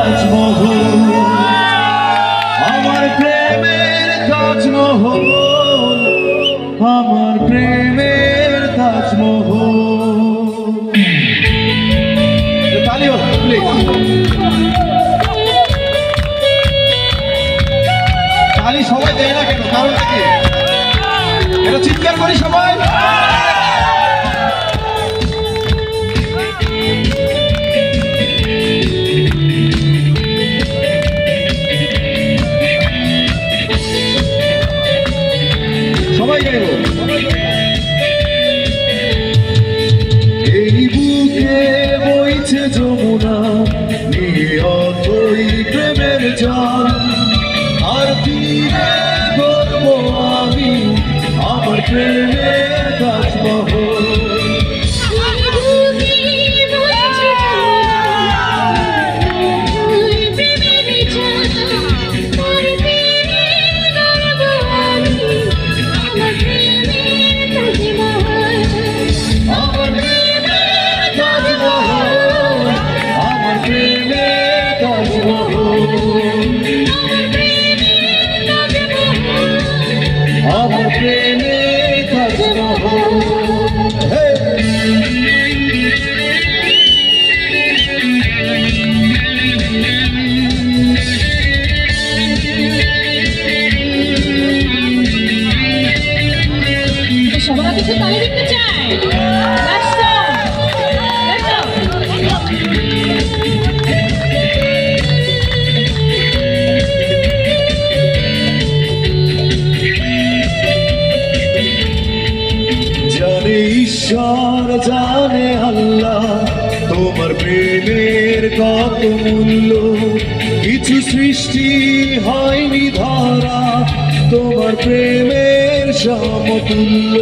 তাজমহল, আমার প্রেমের তাজমহল, আমার প্রেমের তাজমহল। তালি হোক প্লিজ, তালি সবাই দেয় না কেন? কারণ কি এটা চিৎকার করি সবাই। সবাই গাইব। এই বুকে বইছে যমুনা, নিয়ে অথই প্রেমের জল, আর তীরে গড়বো আমি আমার প্রেমের তাজমহল। আমার প্রেমের তাজমহল। সবার কিছু তালি দিতে চাই। জানে ঈশ্বর, জানে আল্লাহ, তোমার প্রেমের কত মূল্য। কিছু সৃষ্টি হয়নি ধরা তোমার প্রেমের সমতুল্য।